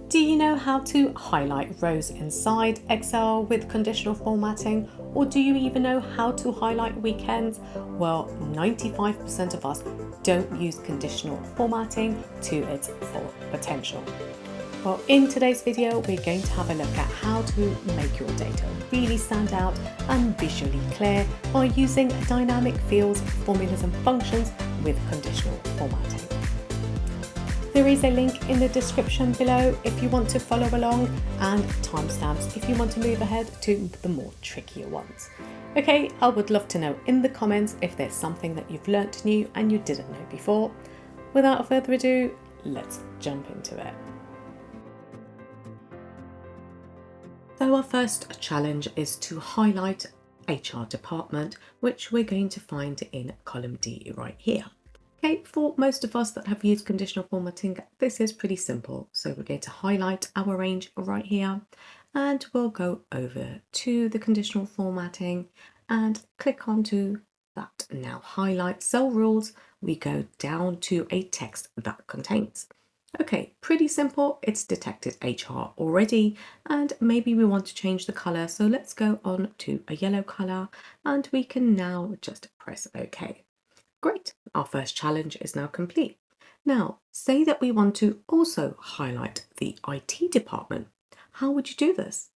Do you know how to highlight rows inside Excel with conditional formatting? Or do you even know how to highlight weekends? Well, 95% of us don't use conditional formatting to its full potential. Well, in today's video, we're going to have a look at how to make your data really stand out and visually clear by using dynamic fields, formulas and functions with conditional formatting. There is a link in the description below if you want to follow along, and timestamps if you want to move ahead to the more trickier ones. Okay, I would love to know in the comments if there's something that you've learnt new and you didn't know before. Without further ado, let's jump into it. So our first challenge is to highlight HR department, which we're going to find in column D right here. Okay, for most of us that have used conditional formatting, this is pretty simple. So we're going to highlight our range right here, and we'll go over to the conditional formatting and click onto that. Now highlight cell rules, we go down to a text that contains. Okay, pretty simple. It's detected HR already, and maybe we want to change the color. So let's go on to a yellow color, and we can now just press OK. Great, our first challenge is now complete. Now, say that we want to also highlight the IT department. How would you do this?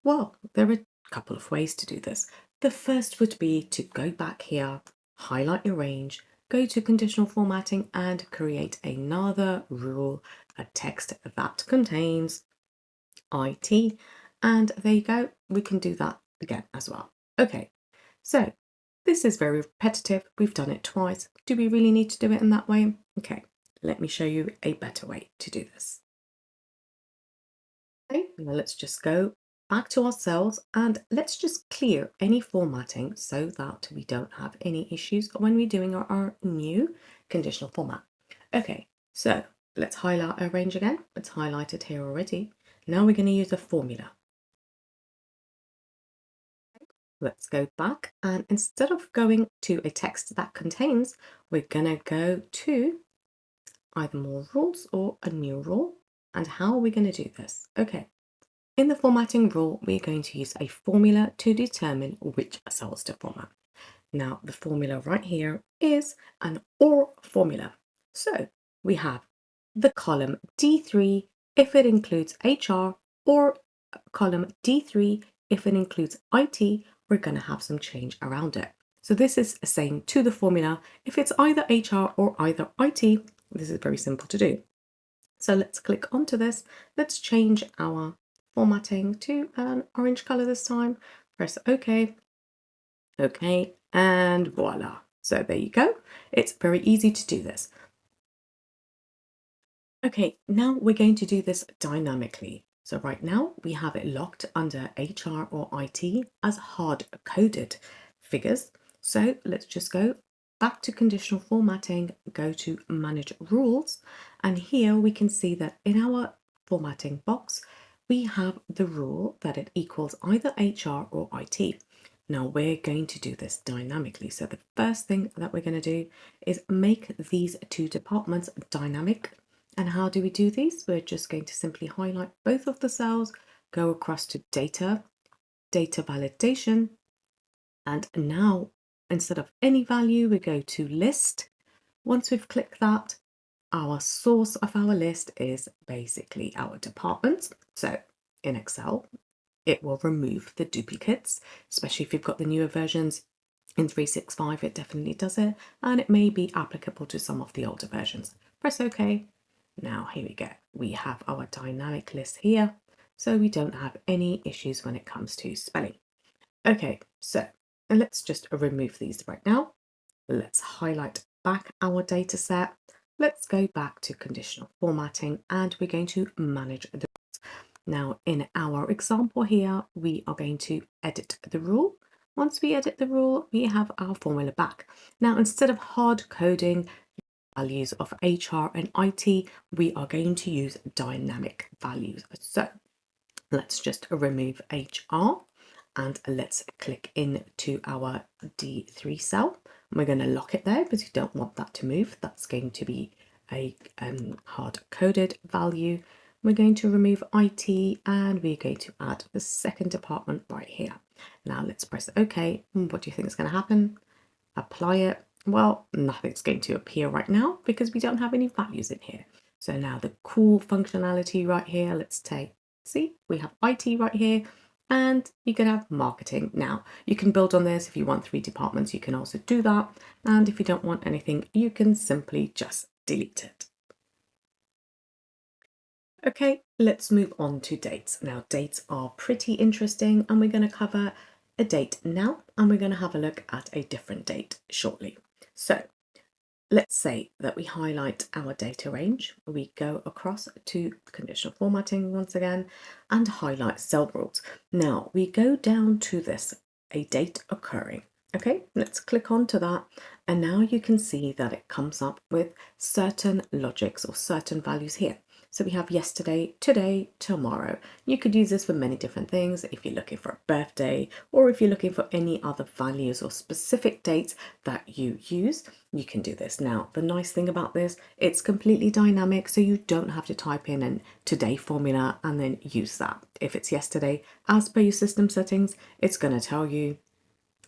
Well, there are a couple of ways to do this. The first would be to go back here, highlight your range, go to conditional formatting and create another rule, a text that contains IT. And there you go, we can do that again as well. Okay, so this is very repetitive. We've done it twice. Do we really need to do it in that way? Okay, let me show you a better way to do this. Okay, now let's just go back to our cells and let's just clear any formatting so that we don't have any issues when we're doing our new conditional format. Okay, so let's highlight our range again. It's highlighted here already. Now we're going to use a formula. Let's go back, and instead of going to a text that contains, we're going to go to either more rules or a new rule. And how are we going to do this? Okay, in the formatting rule, we're going to use a formula to determine which cells to format. Now, the formula right here is an OR formula. So we have the column D3 if it includes HR, or column D3 if it includes IT. We're going to have some change around it. So this is saying to the formula, if it's either HR or either IT, this is very simple to do. So let's click onto this. Let's change our formatting to an orange color this time. Press OK. OK, and voila. So there you go. It's very easy to do this. Okay, now we're going to do this dynamically. So right now we have it locked under HR or IT as hard-coded figures. So let's just go back to conditional formatting, go to manage rules, and here we can see that in our formatting box, we have the rule that it equals either HR or IT. Now we're going to do this dynamically. So the first thing that we're going to do is make these two departments dynamic. And how do we do these? We're just going to simply highlight both of the cells, go across to data, data validation, and now instead of any value, we go to list. Once we've clicked that, our source of our list is basically our department. So in Excel, it will remove the duplicates, especially if you've got the newer versions. In 365, it definitely does it, and it may be applicable to some of the older versions. Press OK. Now here we go. We have our dynamic list here, so we don't have any issues when it comes to spelling. Okay, so let's just remove these right now. Let's highlight back our data set. Let's go back to conditional formatting, and we're going to manage the rules. Now in our example here, we are going to edit the rule. Once we edit the rule, we have our formula back. Now instead of hard coding values of HR and IT, we are going to use dynamic values. So let's just remove HR and let's click into our D3 cell. We're going to lock it there because you don't want that to move. That's going to be a hard coded value. we're going to remove IT and we're going to add the second department right here. Now let's press OK. What do you think is going to happen? Apply it. Well, nothing's going to appear right now because we don't have any values in here. So now the cool functionality right here, let's see, we have IT right here and you can have marketing. Now you can build on this. If you want 3 departments, you can also do that. And if you don't want anything, you can simply just delete it. Okay, let's move on to dates. Now dates are pretty interesting and we're going to cover a date now and we're going to have a look at a different date shortly. So let's say that we highlight our data range, we go across to conditional formatting once again and highlight cell rules. Now we go down to this, a date occurring. Okay, let's click on to that and now you can see that it comes up with certain logics or certain values here. So we have yesterday, today, tomorrow. You could use this for many different things if you're looking for a birthday or if you're looking for any other values or specific dates that you use, you can do this. Now, the nice thing about this, it's completely dynamic, so you don't have to type in a today formula and then use that. If it's yesterday, as per your system settings, it's going to tell you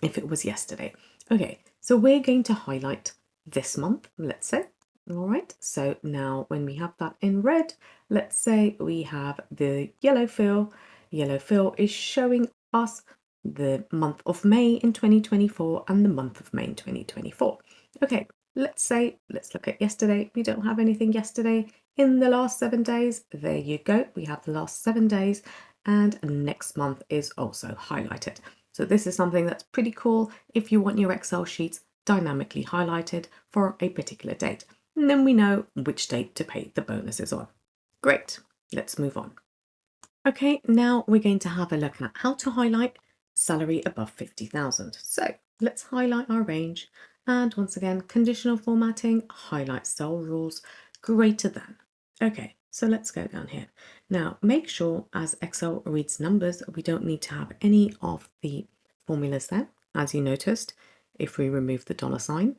if it was yesterday. Okay, so we're going to highlight this month, let's say. All right, so now when we have that in red, let's say we have the yellow fill. Yellow fill is showing us the month of May in 2024 and the month of May in 2024. Okay, let's look at yesterday. We don't have anything yesterday in the last 7 days. There you go. We have the last 7 days and next month is also highlighted. So this is something that's pretty cool if you want your Excel sheets dynamically highlighted for a particular date. And then we know which date to pay the bonuses on. Great, let's move on. Okay, now we're going to have a look at how to highlight salary above 50,000. So let's highlight our range. And once again, conditional formatting, highlight cell rules, greater than. Okay, so let's go down here. Now, make sure as Excel reads numbers, we don't need to have any of the formulas there. As you noticed, if we remove the dollar sign,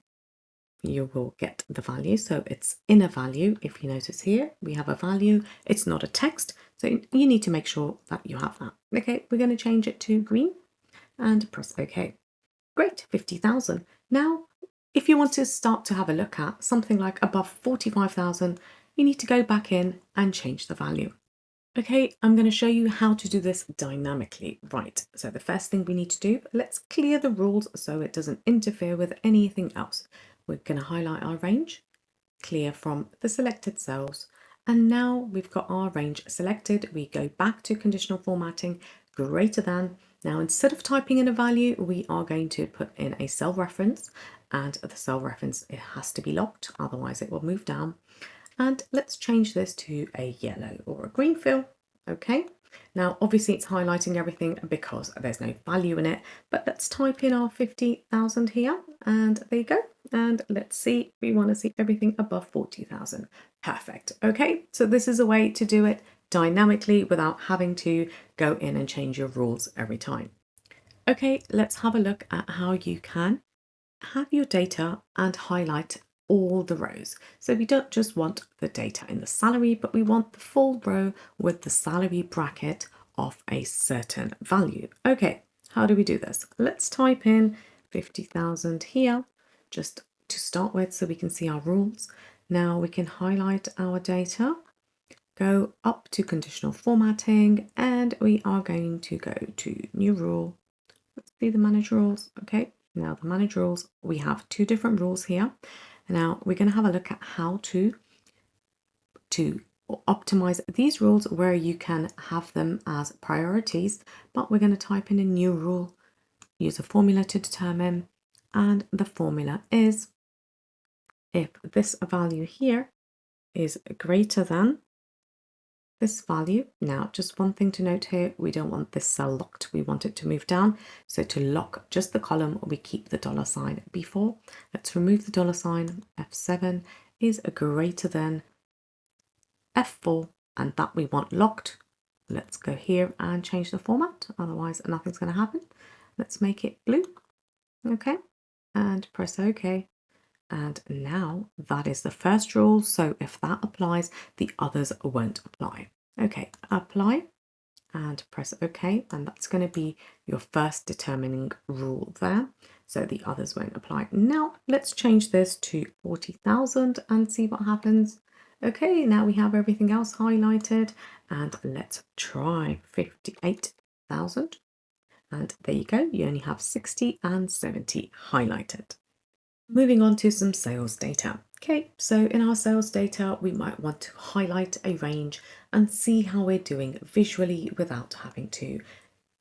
you will get the value. So it's in a value. If you notice here, we have a value. It's not a text. So you need to make sure that you have that. Okay, we're going to change it to green and press OK. Great, 50,000. Now, if you want to start to have a look at something like above 45,000, you need to go back in and change the value. Okay, I'm going to show you how to do this dynamically. Right, so the first thing we need to do, let's clear the rules so it doesn't interfere with anything else. We're going to highlight our range, clear from the selected cells, and now we've got our range selected. We go back to conditional formatting, greater than. Now, instead of typing in a value, we are going to put in a cell reference, and the cell reference, it has to be locked, otherwise it will move down. And let's change this to a yellow or a green fill. Okay, now obviously it's highlighting everything because there's no value in it, but let's type in our 50,000 here and there you go. And let's see, we want to see everything above 40,000. Perfect. Okay, so this is a way to do it dynamically without having to go in and change your rules every time. Okay, let's have a look at how you can have your data and highlight all the rows. So we don't just want the data in the salary, but we want the full row with the salary bracket of a certain value. Okay, how do we do this? Let's type in 50,000 here, just to start with, so we can see our rules. Now we can highlight our data, go up to conditional formatting, and we are going to go to new rule. Let's see the manage rules. Okay, now the manage rules, we have 2 different rules here. Now we're going to have a look at how to optimize these rules where you can have them as priorities, but we're going to type in a new rule, use a formula to determine, and the formula is if this value here is greater than this value. Now, just one thing to note here, we don't want this cell locked, we want it to move down. So to lock just the column, we keep the dollar sign before. Let's remove the dollar sign. F7 is greater than F4, and that we want locked. Let's go here and change the format, otherwise nothing's going to happen. Let's make it blue. Okay, and press OK. And now that is the first rule. So if that applies, the others won't apply. Okay, apply and press OK, and that's going to be your first determining rule there. So the others won't apply. Now let's change this to 40,000 and see what happens. Okay, now we have everything else highlighted, and let's try 58,000. And there you go, you only have 60 and 70 highlighted. Moving on to some sales data. Okay, so in our sales data, we might want to highlight a range and see how we're doing visually without having to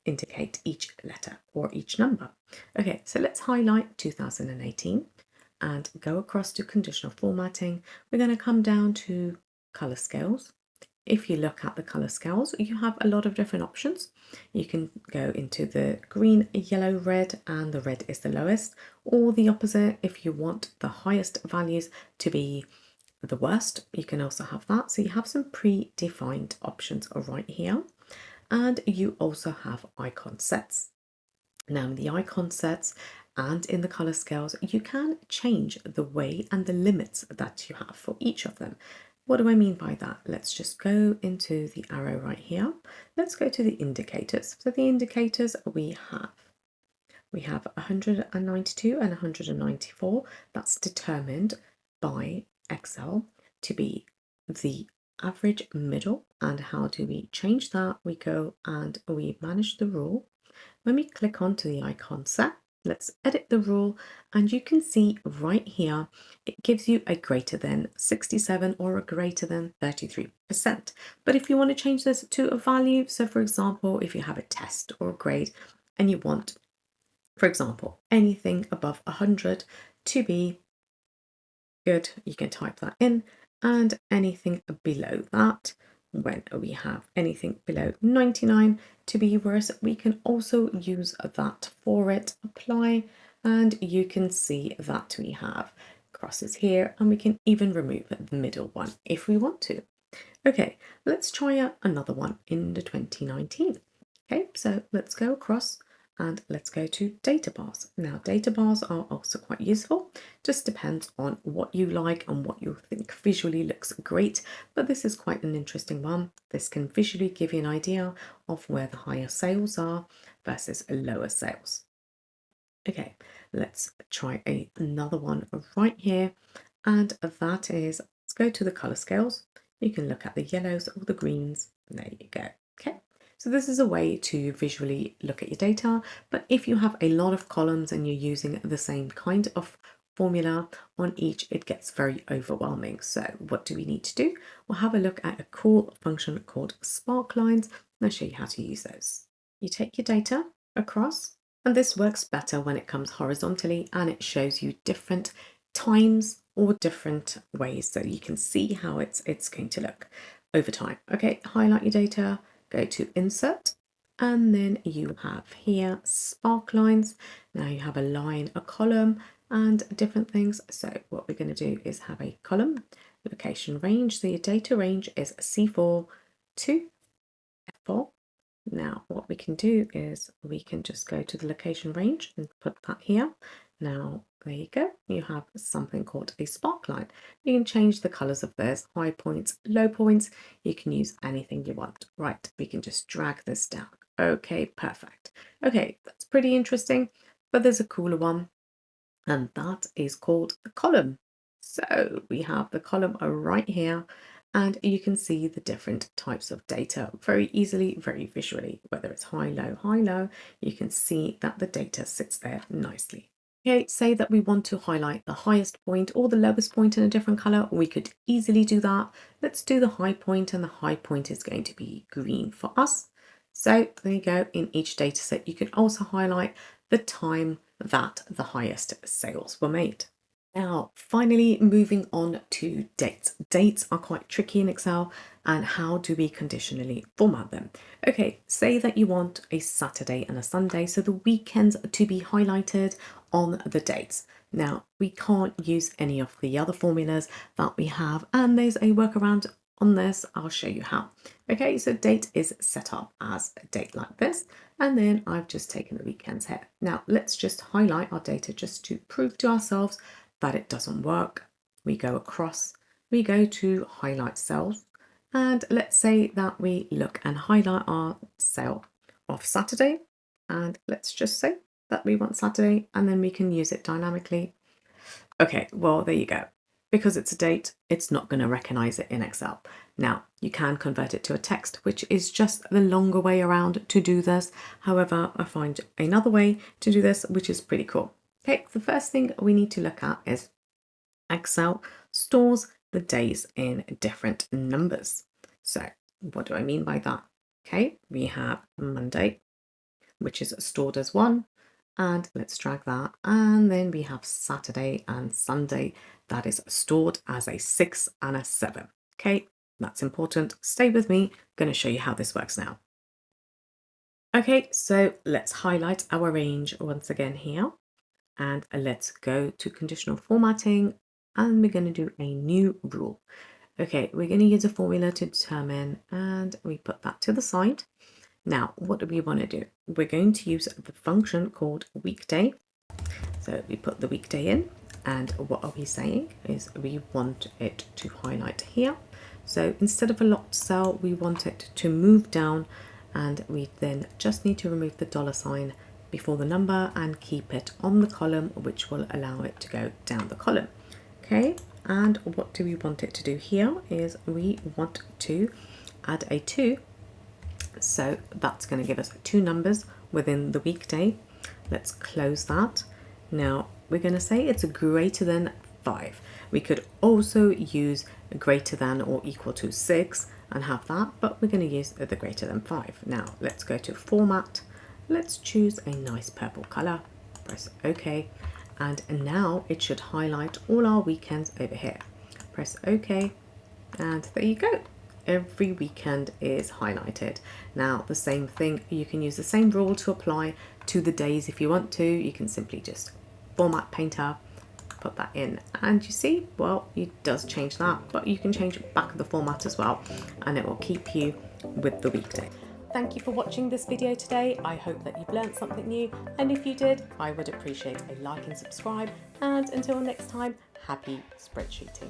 indicate each letter or each number. Okay, so let's highlight 2018 and go across to conditional formatting. We're going to come down to color scales. If you look at the color scales, you have a lot of different options. You can go into the green, yellow, red, and the red is the lowest, or the opposite. If you want the highest values to be the worst, you can also have that. So you have some predefined options right here, and you also have icon sets. Now in the icon sets and in the color scales, you can change the way and the limits that you have for each of them. What do I mean by that? Let's just go into the arrow right here. Let's go to the indicators. So the indicators we have 192 and 194. That's determined by Excel to be the average middle. And how do we change that? We go and we manage the rule. When we click onto the icon set, let's edit the rule, and you can see right here, it gives you a greater than 67 or a greater than 33%. But if you want to change this to a value, so for example, if you have a test or a grade and you want, for example, anything above 100 to be good, you can type that in, and anything below that, when we have anything below 99 to be worse, we can also use that for it. Apply, and you can see that we have crosses here, and we can even remove the middle one if we want to. Okay, let's try another one in the 2019. Okay, so let's go across and let's go to data bars. Now, data bars are also quite useful. Just depends on what you like and what you think visually looks great, but this is quite an interesting one. This can visually give you an idea of where the higher sales are versus lower sales. Okay, let's try another one right here, and that is, let's go to the color scales. You can look at the yellows or the greens, and there you go. Okay, so this is a way to visually look at your data, but if you have a lot of columns and you're using the same kind of formula on each, it gets very overwhelming. So what do we need to do? We'll have a look at a cool function called Sparklines, and I'll show you how to use those. You take your data across, and this works better when it comes horizontally and it shows you different times or different ways so you can see how it's going to look over time. Okay, highlight your data, go to insert, and then you have here Sparklines. Now you have a line, a column, and different things. So what we're going to do is have a column, location range. So your data range is C4 to F4. Now what we can do is we can just go to the location range and put that here. Now there you go, you have something called a sparkline. You can change the colors of this, high points, low points, you can use anything you want. Right, we can just drag this down. Okay, perfect. Okay, that's pretty interesting, but there's a cooler one, and that is called the column. So we have the column right here, and you can see the different types of data very easily, very visually, whether it's high, low, you can see that the data sits there nicely. Okay, say that we want to highlight the highest point or the lowest point in a different color, we could easily do that. Let's do the high point, and the high point is going to be green for us. So there you go, in each data set, you can also highlight the time that the highest sales were made. Now, finally, moving on to dates. Dates are quite tricky in Excel, and how do we conditionally format them? Okay, say that you want a Saturday and a Sunday, so the weekends to be highlighted on the dates. Now, we can't use any of the other formulas that we have, and there's a workaround on this. I'll show you how. Okay, so date is set up as a date like this, and then I've just taken the weekends here. Now, let's just highlight our data just to prove to ourselves that it doesn't work. We go across, we go to highlight cells, And let's say that we look and highlight our cell of Saturday. And let's just say that we want Saturday, and then we can use it dynamically. Okay, well, there you go. Because it's a date, it's not going to recognize it in Excel. Now, you can convert it to a text, which is just the longer way around to do this. However, I find another way to do this, which is pretty cool. Okay, the first thing we need to look at is Excel stores the days in different numbers. So what do I mean by that? Okay, we have Monday, which is stored as 1, and let's drag that. And then we have Saturday and Sunday, that is stored as a 6 and a 7. Okay, that's important. Stay with me. I'm going to show you how this works now. Okay, so let's highlight our range once again here, and let's go to conditional formatting, and we're going to do a new rule. Okay, we're going to use a formula to determine, and we put that to the side. Now, what do we want to do? We're going to use the function called weekday. So we put the weekday in, and what are we saying is we want it to highlight here. So instead of a locked cell, we want it to move down, and we then just need to remove the $ before the number and keep it on the column, which will allow it to go down the column. Okay, and what do we want it to do here is we want to add a 2. So that's going to give us 2 numbers within the weekday. Let's close that. Now we're going to say it's greater than 5. We could also use greater than or equal to 6 and have that, but we're going to use the greater than 5. Now let's go to format. Let's choose a nice purple color. Press OK. And now it should highlight all our weekends over here. Press OK. And there you go. Every weekend is highlighted. Now the same thing, you can use the same rule to apply to the days if you want to. You can simply just format painter, put that in, and you see, well, it does change that, but you can change back the format as well, and it will keep you with the weekday. Thank you for watching this video today. I hope that you've learned something new, and if you did, I would appreciate a like and subscribe, and until next time, happy spreadsheeting.